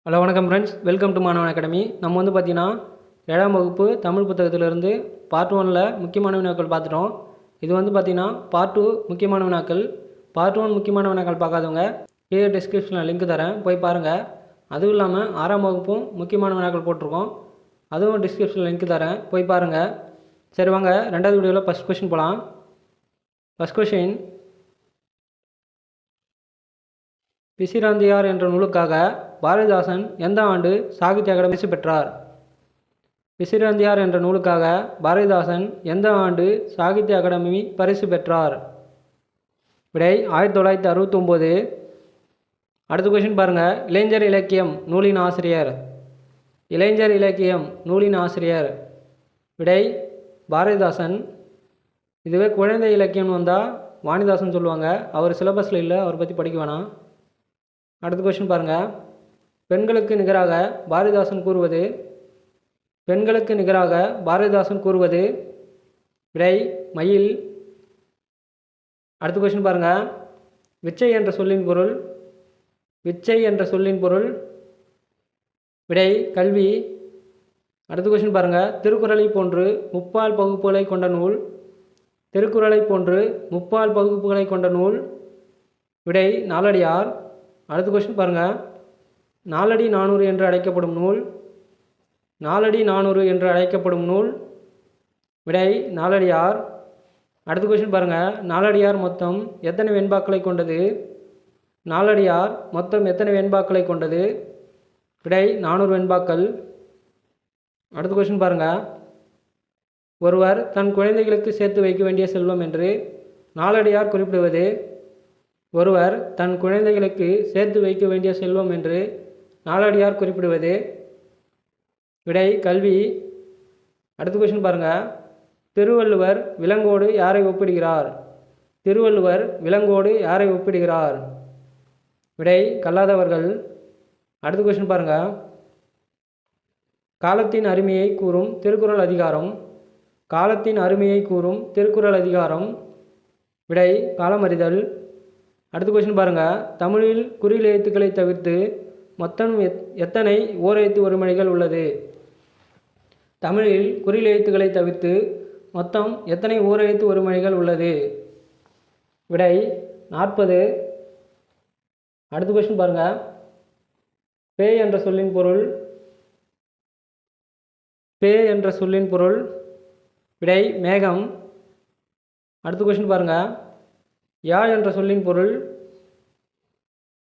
Hello வணக்கம் friends, welcome to மாணவன் academy. நம்ம வந்து பார்த்தீங்கன்னா 7ஆம் வகுப்பு தமிழ் புத்தகத்திலிருந்து பார்ட் 1ல் முக்கியமான வினாக்கள் பார்த்துட்டோம். இது வந்து பார்த்தீங்கன்னா பார்ட் 2 முக்கியமான வினாக்கள். பார்ட் 1 முக்கியமான வினாக்கள் பார்க்காதவங்க கீழே டிஸ்கிரிப்ஷனில் லிங்க் தரேன், போய் பாருங்கள். அதுவும் இல்லாமல் 6ஆம் வகுப்பும் முக்கியமான வினாக்கள் போட்டிருக்கோம், அதுவும் டிஸ்கிரிப்ஷனில் லிங்க் தரேன், போய் பாருங்கள். சரி வாங்க, ரெண்டாவது வீடியோவில் ஃபஸ்ட் கொஷின் போகலாம். ஃபஸ்ட் கொஷின், பிசிராந்தையார் என்ற நூலுக்காக பாரதிதாசன் எந்த ஆண்டு சாகித்ய அகாடமி பரிசு பெற்றார்? பிசிராந்தையார் என்ற நூலுக்காக பாரதிதாசன் எந்த ஆண்டு சாகித்ய அகாடமி பரிசு பெற்றார்? விடை 1969. அடுத்த கொஷின் பாருங்கள். இளைஞர் இலக்கியம் நூலின் ஆசிரியர். இளைஞர் இலக்கியம் நூலின் ஆசிரியர். விடை பாரதிதாசன். இதுவே குழந்தை இலக்கியம்னு வந்தால் வாணிதாசன் சொல்லுவாங்க, அவர் சிலபஸில் இல்லை, அவரை பற்றி படிக்க வேணாம். அடுத்த கொஷின் பாருங்கள். பெண்களுக்கு நிகராக பாரதிதாசன் கூறுவது. பெண்களுக்கு நிகராக பாரதிதாசன் கூறுவது. விடை மயில். அடுத்த கொஷின் பாருங்கள். விச்சை என்ற சொல்லின் பொருள். விச்சை என்ற சொல்லின் பொருள். விடை கல்வி. அடுத்த கொஷின் பாருங்கள். திருக்குறளை போன்று முப்பால் பகுப்புகளை கொண்ட நூல். திருக்குறளை போன்று முப்பால் பகுப்புகளை கொண்ட நூல். விடை நாலடியார். அடுத்த கொஷின் பாருங்கள். நாலடி 400 என்று அழைக்கப்படும் நூல். நாலடி 400 என்று அழைக்கப்படும் நூல். விடை நாலடியார். அடுத்த கொஷின் பாருங்கள். நாலடியார் மொத்தம் எத்தனை வெண்பாக்களை கொண்டது? நாலடியார் மொத்தம் எத்தனை வெண்பாக்களை கொண்டது? விடை 400 வெண்பாக்கள். அடுத்த கொஷின் பாருங்கள். ஒருவர் தன் குழந்தைகளுக்கு சேர்த்து வைக்க வேண்டிய செல்வம் என்று நாலடியார் குறிப்பிடுவது. ஒருவர் தன் குழந்தைகளுக்கு சேர்த்து வைக்க வேண்டிய செல்வம் என்று நாலடியார் குறிப்பிடுவது. விடை கல்வி. அடுத்த கொஷின் பாருங்கள். திருவள்ளுவர் விலங்கோடு யாரை ஒப்பிடுகிறார்? திருவள்ளுவர் விலங்கோடு யாரை ஒப்பிடுகிறார்? விடை கல்லாதவர்கள். அடுத்த கொஷின் பாருங்கள். காலத்தின் அருமையை கூறும் திருக்குறள் அதிகாரம். காலத்தின் அருமையை கூறும் திருக்குறள் அதிகாரம். விடை காலமறிதல். அடுத்த கொஷின் பாருங்கள். தமிழில் குறில் எழுத்துக்களை தவிர்த்து மொத்தம் எத்தனை ஓரெழுத்து ஒருமொழிகள் உள்ளது? தமிழில் குறில் எழுத்துக்களை தவிர்த்து மொத்தம் எத்தனை ஓரெழுத்து ஒருமொழிகள் உள்ளது? விடை 40. அடுத்த கொஷின் பாருங்கள். பே என்ற சொல்லின் பொருள். பே என்ற சொல்லின் பொருள். விடை மேகம். அடுத்த கொஷின் பாருங்கள். யா என்ற சொல்லின் பொருள்.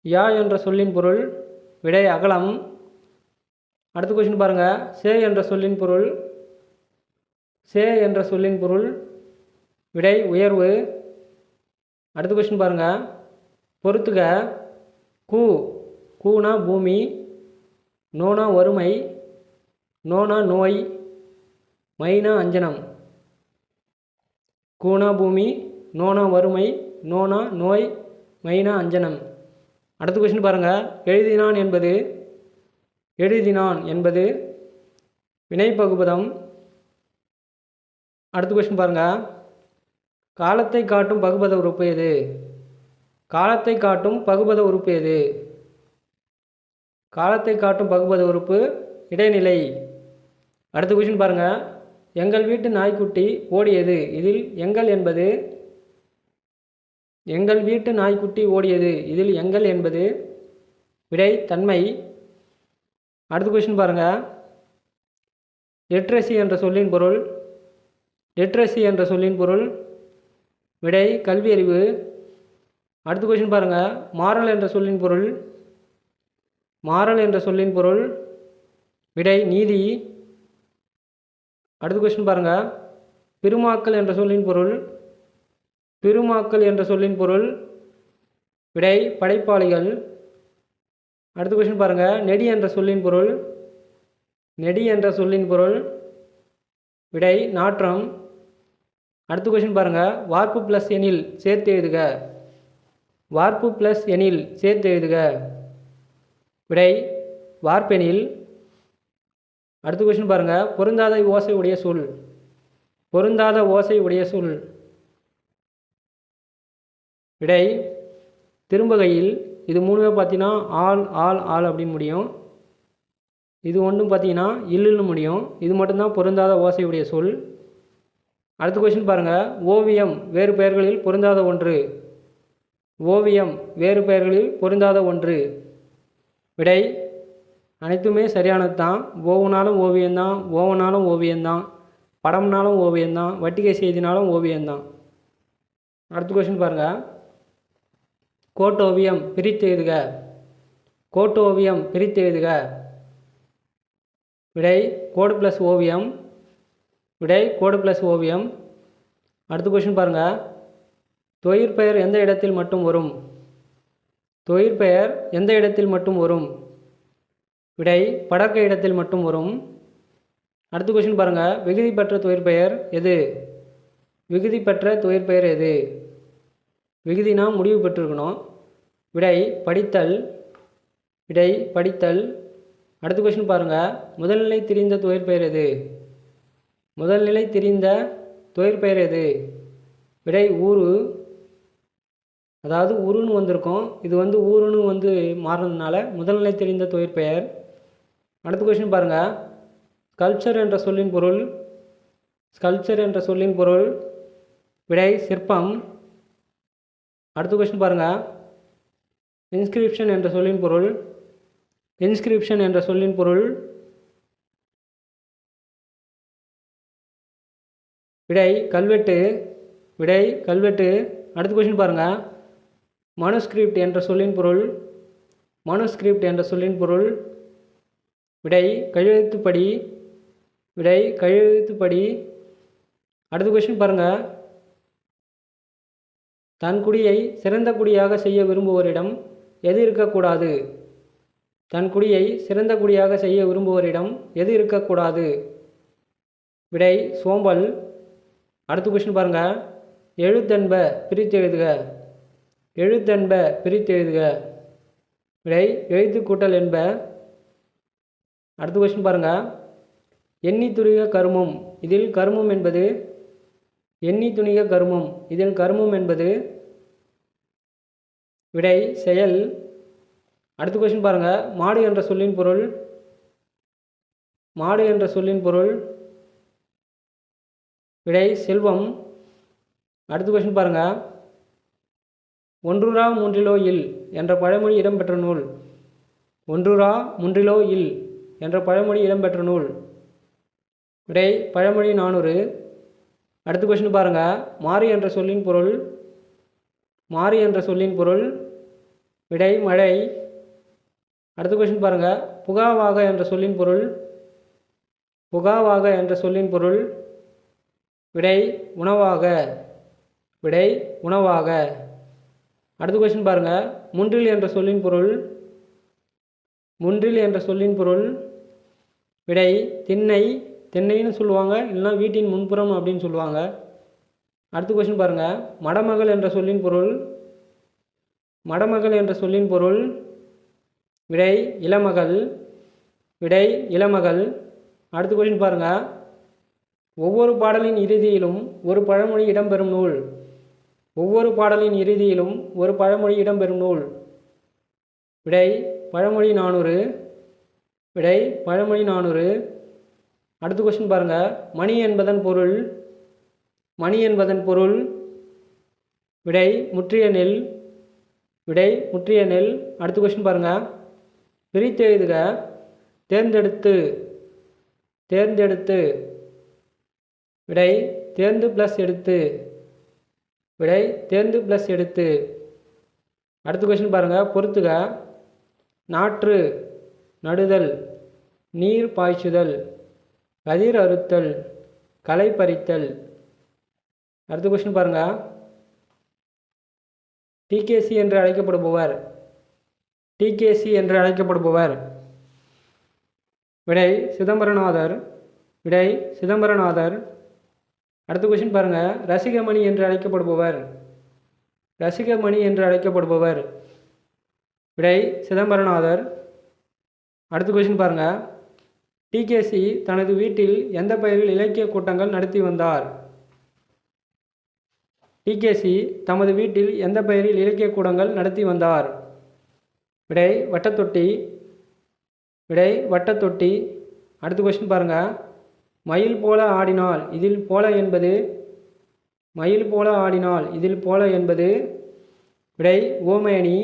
யா என்ற சொல்லின் பொருள். விடை அகலம். அடுத்த கொஷின் பாருங்கள். சே என்ற சொல்லின் பொருள். சே என்ற சொல்லின் பொருள். விடை உயர்வு. அடுத்த கொஷின் பாருங்கள். பொறுத்துக. கூ. கூனா பூமி. நோனா வறுமை. நோனா நோய். மைனா அஞ்சனம். கூனா பூமி, நோனா வறுமை, நோனா நோய், மைனா அஞ்சனம். அடுத்த கொஷின் பாருங்கள். எழுதினான் என்பது. எழுதினான் என்பது வினைப்பகுபதம். அடுத்த கொஷின் பாருங்கள். காலத்தை காட்டும் பகுபத உறுப்பு எது? காலத்தை காட்டும் பகுபத உறுப்பு எது? காலத்தை காட்டும் பகுபத உறுப்பு இடைநிலை. அடுத்த கொஷின் பாருங்கள். எங்கள் வீட்டு நாய்க்குட்டி ஓடியது. இதில் எங்கள் என்பது. எங்கள் வீட்டு நாய்க்குட்டி ஓடியது. இதில் எங்கள் என்பது. விடை தன்மை. அடுத்த கொஷின் பாருங்கள். லிட்ரஸி என்ற சொல்லின் பொருள். லிட்ரஸி என்ற சொல்லின் பொருள். விடை கல்வியறிவு. அடுத்த கொஷின் பாருங்கள். மாறல் என்ற சொல்லின் பொருள். மாறல் என்ற சொல்லின் பொருள். விடை நீதி. அடுத்த கொஷின் பாருங்கள். பெருமாக்கல் என்ற சொல்லின் பொருள். பெருமாக்கல் என்ற சொல்லின் பொருள். விடை படைப்பாளிகள். அடுத்த கொஷின் பாருங்கள். நெடி என்ற சொல்லின் பொருள். நெடி என்ற சொல்லின் பொருள். விடை நாற்றம். அடுத்த கொஷின் பாருங்கள். வார்ப்பு ப்ளஸ் எனில் சேர்த்து எழுதுக. வார்ப்பு ப்ளஸ் எனில் சேர்த்து எழுதுக. விடை வார்ப்பெனில். அடுத்த கொஷின் பாருங்கள். பொருந்தாத ஓசை உடைய சொல். பொருந்தாத ஓசை உடைய சொல். விடை திரும்புகையில். இது மூணுமே பார்த்தீங்கன்னா ஆல் ஆல் ஆல் அப்படின்னு முடியும். இது ஒன்றும் பார்த்தீங்கன்னா இல்லுன்னு முடியும். இது மட்டும்தான் பொருந்தாத ஓசையுடைய சொல். அடுத்த கொஸ்டின் பாருங்கள். ஓவியம் வேறு பெயர்களில் பொருந்தாத ஒன்று. ஓவியம் வேறு பெயர்களில் பொருந்தாத ஒன்று. விடை அனைத்துமே சரியானது தான். ஓவுனாலும் ஓவியம்தான், ஓவனாலும் ஓவியம்தான், படம்னாலும் ஓவியம்தான், வட்டிகை செய்தினாலும் ஓவியம்தான். அடுத்த கொஸ்டின் பாருங்கள். கோட்டோவியம் பிரித்து எழுதுக. கோட்டோவியம் பிரித்து எழுதுக. விடை கோடு ப்ளஸ் ஓவியம். விடை கோடு ப்ளஸ் ஓவியம். அடுத்த கொஸ்டின் பாருங்கள். தொழிற்பெயர் எந்த இடத்தில் மட்டும் வரும்? தொழிற்பெயர் எந்த இடத்தில் மட்டும் வரும்? விடை படர்க்க இடத்தில் மட்டும் வரும். அடுத்த கொஸ்டின் பாருங்கள். விகுதி பெற்ற தொழிற்பெயர் எது? விகுதி பெற்ற தொழிற்பெயர் எது? விகுதினா முடிவு பெற்றிருக்கணும். விடை படித்தல். விடை படித்தல். அடுத்த கொஸ்டின் பாருங்கள். முதல்நிலை திரிந்த தொழிற்பெயர் எது? முதல்நிலை திரிந்த தொழிற்பெயர் எது? விடை ஊரு. அதாவது உருன்னு வந்திருக்கும், இது ஊருன்னு மாறினதுனால முதல்நிலை தெரிந்த தொழிற்பெயர். அடுத்த கொஸ்டின் பாருங்கள். ஸ்கல்ப்சர் என்ற சொல்லின் பொருள். ஸ்கல்ப்சர் என்ற சொல்லின் பொருள். விடை சிற்பம். அடுத்த கொஸ்டின் பாருங்கள். இன்ஸ்கிரிப்ஷன் என்ற சொல்லின் பொருள். இன்ஸ்கிரிப்ஷன் என்ற சொல்லின் பொருள். விடை கல்வெட்டு. விடை கல்வெட்டு. அடுத்த கொஸ்டின் பாருங்கள். மனுஸ்கிரிப்ட் என்ற சொல்லின் பொருள். மனுஸ்கிரிப்ட் என்ற சொல்லின் பொருள். விடை கையெழுத்துப்படி. விடை கையெழுத்துப்படி. அடுத்த கொஸ்டின் பாருங்கள். தன் குடியை சிறந்த குடியாக செய்ய விரும்புவோரிடம் எது இருக்கக்கூடாது? தன் குடியை சிறந்த குடியாக செய்ய விரும்புவோரிடம் எது இருக்கக்கூடாது? விடை சோம்பல். அடுத்த கொஸ்டின் பாருங்கள். எழுத்தென்ப பிரித்து எழுதுக. எழுத்தென்ப பிரித்து எழுதுக. விடை எழுத்து கூட்டல் என்ப. அடுத்த கொஸ்டின் பாருங்கள். எண்ணி துணிக கருமம் இதில் கருமம் என்பது. எண்ணி துணிக கருமம் இதில் கருமம் என்பது. விடை செயல். அடுத்த கொஸ்டின் பாருங்கள். மாடு என்ற சொல்லின் பொருள். மாடு என்ற சொல்லின் பொருள். விடை செல்வம். அடுத்த கொஸ்டின் பாருங்கள். ஒன்றுரா மூன்றிலோ இல் என்ற பழமொழி இடம்பெற்ற நூல். ஒன்றுரா மூன்றிலோ இல் என்ற பழமொழி இடம்பெற்ற நூல். விடை பழமொழி 400. அடுத்த கொஸ்டின் பாருங்கள். மாறி என்ற சொல்லின் பொருள். மாறி என்ற சொல்லின் பொருள். விடை மழை. அடுத்த கொஸ்டின் பாருங்கள். புகாவாக என்ற சொல்லின் பொருள். புகாவாக என்ற சொல்லின் பொருள். விடை உணவாக. விடை உணவாக. அடுத்த கொஸ்டின் பாருங்கள். முன்றில் என்ற சொல்லின் பொருள். முன்றில் என்ற சொல்லின் பொருள். விடை திண்ணை. திண்ணைன்னு சொல்லுவாங்க, இல்லைனா வீட்டின் முன்புறம் அப்படின்னு சொல்லுவாங்க. அடுத்த கொஸ்டின் பாருங்கள். மடமகள் என்ற சொல்லின் பொருள். மடமகள் என்ற சொல்லின் பொருள். விடை இளமகள். விடை இளமகள். அடுத்த கொஸ்டின் பாருங்கள். ஒவ்வொரு பாடலின் இறுதியிலும் ஒரு பழமொழி இடம்பெறும் நூல். ஒவ்வொரு பாடலின் இறுதியிலும் ஒரு பழமொழி இடம்பெறும் நூல். விடை பழமொழி 400. விடை பழமொழி 400. அடுத்த கொஸ்டின் பாருங்கள். மணி என்பதன் பொருள். மணி என்பதன் பொருள். விடை முற்றிய நெல். விடை முற்றிய நெல். அடுத்த கொஸ்டின் பாருங்கள். பிரித்து எழுதுக. தேர்ந்தெடுத்து. தேர்ந்தெடுத்து. விடை தேர்ந்து ப்ளஸ் எடுத்து. விடை தேர்ந்து ப்ளஸ் எடுத்து. அடுத்த கொஸ்டின் பாருங்கள். பொறுத்துக. நாற்று நடுதல், நீர் பாய்ச்சுதல், கதிர் அறுத்தல், களை பறித்தல். அடுத்த கொஸ்டின் பாருங்கள். டிகேசி என்று அழைக்கப்படுபவர். டிகேசி என்று அழைக்கப்படுபவர். விடை சிதம்பரநாதர். விடை சிதம்பரநாதர். அடுத்த கொஸ்டின் பாருங்கள். ரசிகமணி என்று அழைக்கப்படுபவர். ரசிகமணி என்று அழைக்கப்படுபவர். விடை சிதம்பரநாதர். அடுத்த கொஸ்டின் பாருங்கள். டிகேசி தனது வீட்டில் எந்த பெயரில் இலக்கிய கூட்டங்கள் நடத்தி வந்தார்? டிகேசி தமது வீட்டில் எந்த பெயரில் இலக்கிய கூட்டங்கள் நடத்தி வந்தார்? விடை வட்டத்தொட்டி. விடை வட்டத்தொட்டி. அடுத்த கொஸ்டின் பாருங்கள். மயில் போல ஆடினால் இதில் போல என்பது மயில் போல ஆடினால் இதில் போல என்பது விடை ஓமேனி.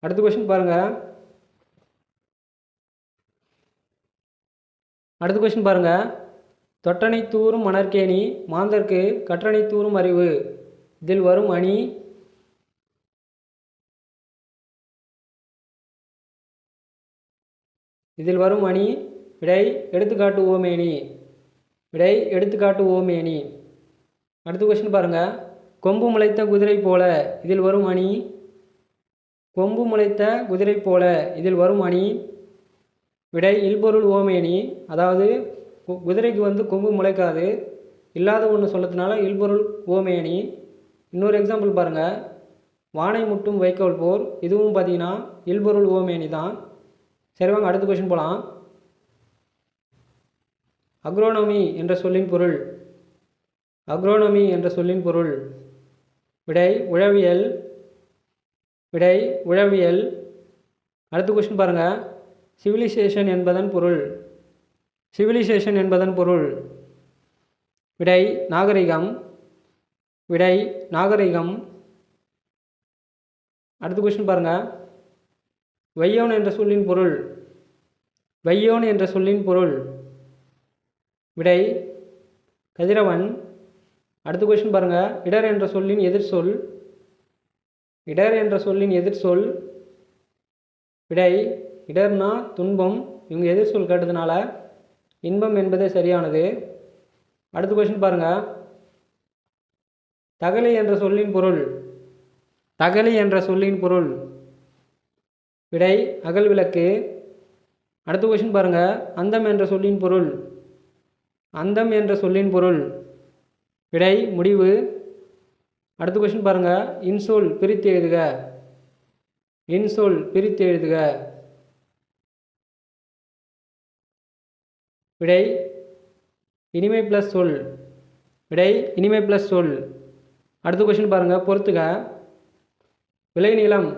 அடுத்த கொஸ்டின் பாருங்கள். அடுத்த கொஸ்டின் பாருங்கள். தொட்டனை தூறும் மணற்கேணி மாந்தர்க்கு கற்றனை தூறும் அறிவு இதில் வரும் அணி இதில் வரும் அணி விடை எடுத்துக்காட்டு ஓமேனி. விடை எடுத்துக்காட்டு ஓமேனி. அடுத்த கொஸ்டின் பாருங்கள். கொம்பு முளைத்த குதிரை போல இதில் வரும் அணி கொம்பு முளைத்த குதிரை போல இதில் வரும் அணி விடை இல்பொருள் ஓமேனி. அதாவது குதிரைக்கு வந்து கொம்பு முளைக்காது, இல்லாத ஒன்று சொல்லத்தினால இல்பொருள் ஓமேனி. இன்னொரு எக்ஸாம்பிள் பாருங்கள். வானை முட்டும் வைக்கோல் போர் இதுவும் பார்த்தீங்கன்னா இல்பொருள் ஓமேனி தான். சரி வாங்க அடுத்த கொஸ்டின் போகலாம். அக்ரோனமி என்ற சொல்லின் பொருள் அக்ரோனமி என்ற சொல்லின் பொருள் விடை உழவியல். விடை உழவியல். அடுத்த கொஸ்டின் பாருங்கள். சிவிலைசேஷன் என்பதன் பொருள் சிவிலைசேஷன் என்பதன் பொருள் விடை நாகரிகம். விடை நாகரிகம். அடுத்த கொஸ்டின் பாருங்கள். வையோன் என்ற சொல்லின் பொருள் வையோன் என்ற சொல்லின் பொருள் விடை கதிரவன். அடுத்த கொஸ்டின் பாருங்கள். இடர் என்ற சொல்லின் எதிர்சொல் இடர் என்ற சொல்லின் எதிர்சொல் விடை இடர்னா துன்பம். இவங்க எதிர்சொல் கேட்டதுனால இன்பம் என்பதே சரியானது. அடுத்த கொஸ்டின் பாருங்கள். தகலி என்ற சொல்லின் பொருள் தகலி என்ற சொல்லின் பொருள் விடை அகல் விளக்கு. அடுத்த கொஸ்டின் பாருங்கள். அந்தம் என்ற சொல்லின் பொருள் அந்தம் என்ற சொல்லின் பொருள் விடை முடிவு. அடுத்த கொஸ்டின் பாருங்கள். இன்சொல் பிரித்து எழுதுக இன்சொல் பிரித்து எழுதுக விடை இனிமை ப்ளஸ் சொல். விடை இனிமை ப்ளஸ் சொல். அடுத்த கொஸ்டின் பாருங்கள். பொறுத்துக. விளைநிலம்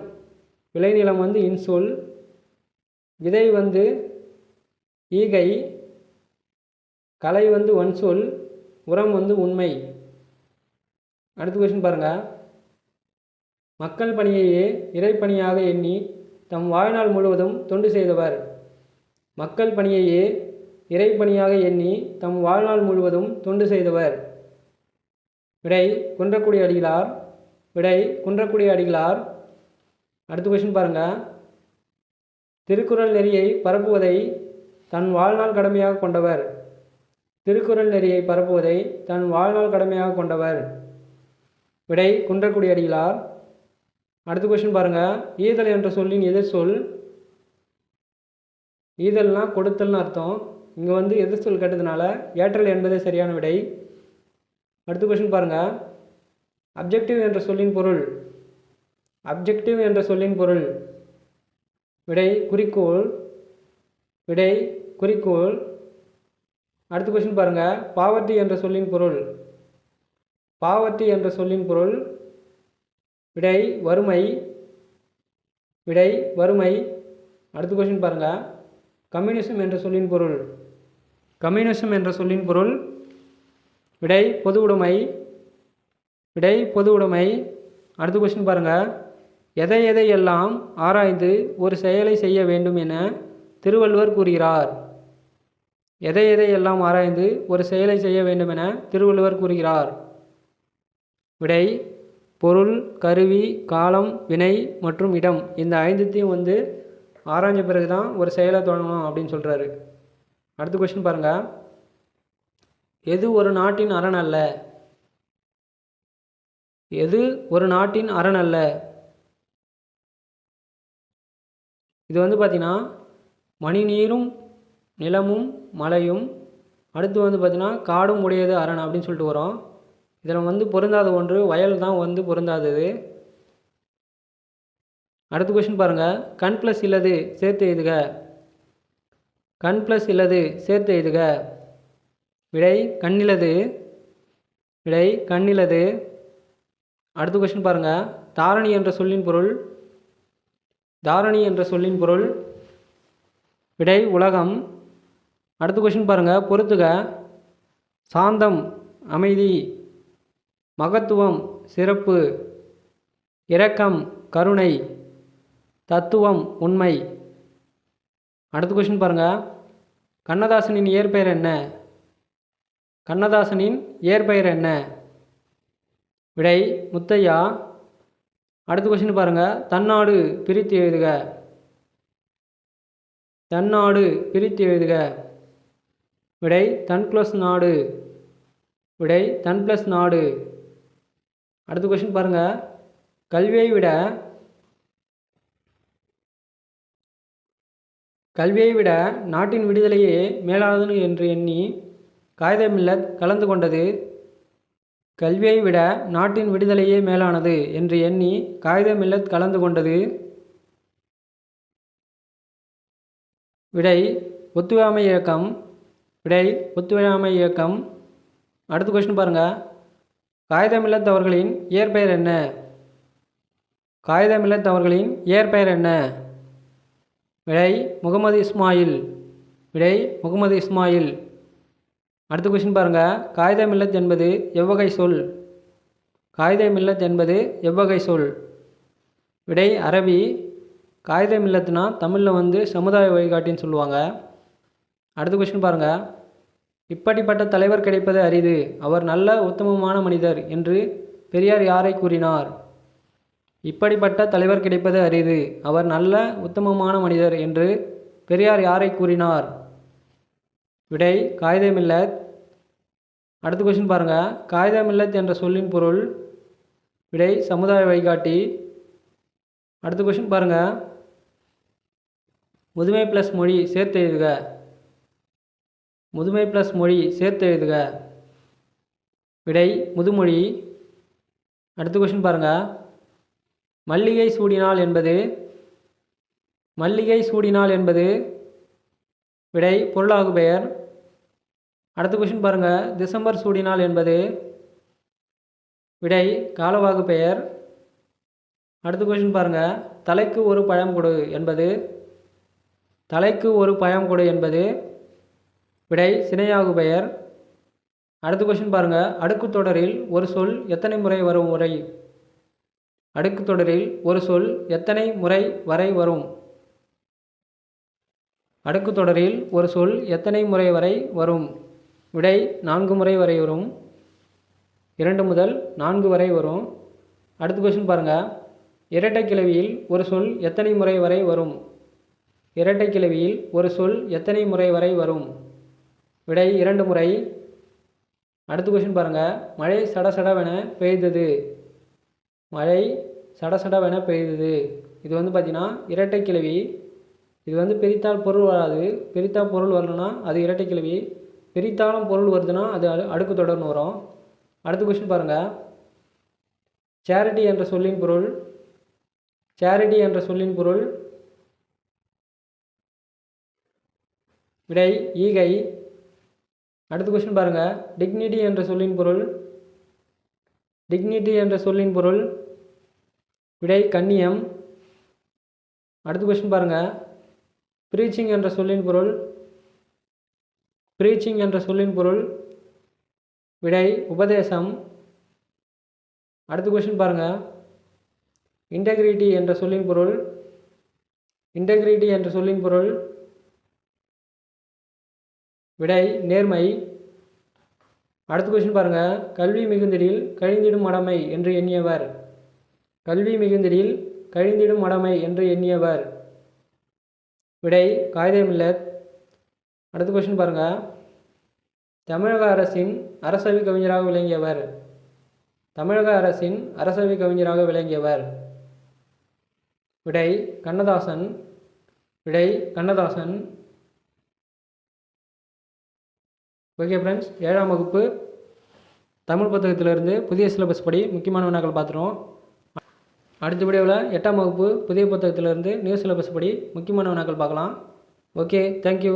விளைநிலம் வந்து இன்சொல். விதை வந்து ஈகை. கலை வந்து வன்சொல். உரம் வந்து உண்மை. அடுத்த கொஸ்டின் பாருங்கள். மக்கள் பணியையே இறைப்பணியாக எண்ணி தம் வாழ்நாள் முழுவதும் தொண்டு செய்தவர் மக்கள் பணியையே இறைப்பணியாக எண்ணி தம் வாழ்நாள் முழுவதும் தொண்டு செய்தவர் விடை குன்றக்குடி அடிகளார். விடை குன்றக்குடி அடிகளார். அடுத்த கொஸ்டின் பாருங்கள். திருக்குறள் நெறியை பரப்புவதை தன் வாழ்நாள் கடமையாக கொண்டவர் திருக்குறள் நெறியை பரப்புவதை தன் வாழ்நாள் கடமையாக கொண்டவர் விடை குன்றக்குடி அடிகளார். அடுத்த கொஸ்டின் பாருங்கள். ஈதல் என்ற சொல்லின் எதிர்சொல் ஈதல்னா கொடுத்தல்னு அர்த்தம். இங்கே வந்து எதிர்சொல் கேட்டதுனால ஏற்றல் என்பதே சரியான விடை. அடுத்த கொஸ்டின் பாருங்கள். அப்ஜெக்டிவ் என்ற சொல்லின் பொருள் அப்ஜெக்டிவ் என்ற சொல்லின் பொருள் விடை குறிக்கோள். விடை குறிக்கோள். அடுத்த கொஸ்டின் பாருங்கள். பாவர்ட்டி என்ற சொல்லின் பொருள் பாவர்ட்டி என்ற சொல்லின் பொருள் விடை வறுமை. விடை வறுமை. அடுத்த கொஸ்டின் பாருங்கள். கம்யூனிசம் என்ற சொல்லின் பொருள் கம்யூனிசம் என்ற சொல்லின் பொருள் விடை பொது உடைமை. விடை பொது உடைமை. அடுத்த கொஸ்டின் பாருங்கள். எதை எதையெல்லாம் ஆராய்ந்து ஒரு செயலை செய்ய வேண்டும் என திருவள்ளுவர் கூறுகிறார் எதை எதையெல்லாம் ஆராய்ந்து ஒரு செயலை செய்ய வேண்டும் என திருவள்ளுவர் கூறுகிறார் விடை பொருள், கருவி, காலம், வினை மற்றும் இடம். இந்த ஐந்துத்தையும் வந்து ஆராய்ஞ்ச பிறகு தான் ஒரு செயலை தொடங்கணும் அப்படின்னு சொல்கிறாரு. அடுத்த கொஸ்டின் பாருங்கள். எது ஒரு நாட்டின் அரண் அல்ல எது ஒரு நாட்டின் அரண் அல்ல இது வந்து பார்த்திங்கன்னா மணி நீரும் நிலமும் மலையும் அடுத்து வந்து பார்த்திங்கன்னா காடும் உடையது அரண் அப்படின்னு சொல்லிட்டு வரும். இதில் வந்து பொருந்தாத ஒன்று வயல் தான் வந்து பொருந்தாதது. அடுத்த கொஸ்டின் பாருங்கள். கண் ப்ளஸ் இல்லது சேர்த்து எழுதுக கண் ப்ளஸ் இல்லது சேர்த்து எழுதுக விடை கண்ணிலது. விடை கண்ணிலது. அடுத்த கொஸ்டின் பாருங்கள். தாரணி என்ற சொல்லின் பொருள் தாரணி என்ற சொல்லின் பொருள் விடை உலகம். அடுத்த கொஷின் பாருங்கள், பொறுத்துக. சாந்தம் அமைதி, மகத்துவம் சிறப்பு, இரக்கம் கருணை, தத்துவம் உண்மை. அடுத்த கொஷின் பாருங்கள், கண்ணதாசனின் இயற்பெயர் என்ன? கண்ணதாசனின் இயற்பெயர் என்ன? விடை முத்தையா. அடுத்த கொஷின் பாருங்கள், தன்னாடு பிரித்து எழுதுக. தன்னாடு பிரித்து எழுதுக. விடை தன் ப்ளஸ் நாடு. விடை தன் ப்ளஸ் நாடு. அடுத்த கொஷின் பாருங்கள், கல்வியை விட நாட்டின் விடுதலையே மேலானது என்று எண்ணி காயிதே மில்லத் கலந்து கொண்டது. கல்வியை விட நாட்டின் விடுதலையே மேலானது என்று எண்ணி காயிதே மில்லத் கலந்து கொண்டது. விடை ஒத்துழையாமை இயக்கம். விடை ஒத்துழையாமை இயக்கம். அடுத்த கொஸ்டின் பாருங்கள், காயிதே மில்லத் அவர்களின் இயற்பெயர் என்ன? காயிதே மில்லத் அவர்களின் இயற்பெயர் என்ன? விடை முகமது இஸ்மாயில். விடை முகமது இஸ்மாயில். அடுத்த கொஸ்டின் பாருங்கள், காயிதே மில்லத் என்பது எவ்வகை சொல்? காயிதே மில்லத் என்பது எவ்வகை சொல்? விடை அரபி. காயிதே மில்லத்னா தமிழில் சமுதாய வழிகாட்டின்னு சொல்லுவாங்க. அடுத்த கொஸ்டின் பாருங்கள், இப்படிப்பட்ட தலைவர் கிடைப்பது அரிது, அவர் நல்ல உத்தமமான மனிதர் என்று பெரியார் யாரை கூறினார்? இப்படிப்பட்ட தலைவர் கிடைப்பது அரிது, அவர் நல்ல உத்தமமான மனிதர் என்று பெரியார் யாரை கூறினார்? விடை காயிதே மில்லத். அடுத்த கொஸ்டின் பாருங்கள், காயிதே மில்லத் என்ற சொல்லின் பொருள்? விடை சமுதாய வழிகாட்டி. அடுத்த கொஸ்டின் பாருங்கள், முதுமை ப்ளஸ் மொழி சேர்த்து எழுதுக. முதுமை ப்ளஸ் மொழி சேர்த்து எழுதுக. விடை முதுமொழி. அடுத்த கொஸ்டின் பாருங்கள், மல்லிகை சூடினாள் என்பது? மல்லிகை சூடினாள் என்பது? விடை பொருளாகு பெயர். அடுத்த கொஸ்டின் பாருங்கள், டிசம்பர் சூடினாள் என்பது? விடை காலவாகு பெயர். அடுத்த கொஸ்டின் பாருங்கள், தலைக்கு ஒரு பழம் கொடு என்பது? தலைக்கு ஒரு பழம் கொடு என்பது? விடை சினையாகு பெயர். அடுத்த கொஸ்டின் பாருங்கள், அடுக்கு தொடரில் ஒரு சொல் எத்தனை முறை வரும் முறை? அடுக்கு தொடரில் ஒரு சொல் எத்தனை முறை வரை வரும்? அடுக்கு தொடரில் ஒரு சொல் எத்தனை முறை வரை வரும்? விடை 4 முறை வரை வரும். 2 முதல் 4 வரை வரும். அடுத்த கொஸ்டின் பாருங்கள், இரட்டை கிளவியில் ஒரு சொல் எத்தனை முறை வரை வரும்? இரட்டை கிளவியில் ஒரு சொல் எத்தனை முறை வரை வரும்? விடை 2 முறை. அடுத்த கொஸ்டின் பாருங்கள், மழை சடசடவென பெய்தது. மழை சடசடவென பெய்தது. இது பார்த்திங்கன்னா இரட்டை கிளவி. இது பிரித்தால் பொருள் வராது. பிரித்தால் பொருள் வரணும்னா அது இரட்டை கிளவி. பிரித்தாலும் பொருள் வருதுன்னா அது அடுக்கு தொடர்னு வரும். அடுத்த கொஸ்டின் பாருங்கள், சேரிட்டி என்ற சொல்லின் பொருள்? சேரிட்டி என்ற சொல்லின் பொருள்? விடை ஈகை. அடுத்த கொஸ்டின் பாருங்கள், டிக்னிட்டி என்ற சொல்லின் பொருள்? டிக்னிட்டி என்ற சொல்லின் பொருள்? விடை கண்ணியம். அடுத்த கொஸ்டின் பாருங்கள், ப்ரீச்சிங் என்ற சொல்லின் பொருள்? ப்ரீச்சிங் என்ற சொல்லின் பொருள்? விடை உபதேசம். அடுத்த கொஸ்டின் பாருங்கள், இன்டெகிரிட்டி என்ற சொல்லின் பொருள்? இன்டெகிரிட்டி என்ற சொல்லின் பொருள்? விடை நேர்மை. அடுத்த கொஸ்டின் பாருங்கள், கல்வி மிகுந்திடில் கழிந்திடும் மடமை என்று எண்ணியவர்? கல்வி மிகுந்திடில் கழிந்திடும் மடமை என்று எண்ணியவர்? விடை காயிதே மில்லத். அடுத்த கொஸ்டின் பாருங்கள், தமிழக அரசின் அரசவை கவிஞராக விளங்கியவர்? தமிழக அரசின் அரசவை கவிஞராக விளங்கியவர்? விடை கண்ணதாசன். விடை கண்ணதாசன். ஓகே ஃப்ரெண்ட்ஸ், 7ஆம் வகுப்பு தமிழ் புத்தகத்திலிருந்து புதிய சிலபஸ் படி முக்கியமான வினாக்கள் பார்த்துருவோம். அடுத்த வீடியோவில் 8ஆம் வகுப்பு புதிய புத்தகத்திலிருந்து நியூ சிலபஸ் படி முக்கியமான வினாக்கள் பார்க்கலாம். Okay, thank you.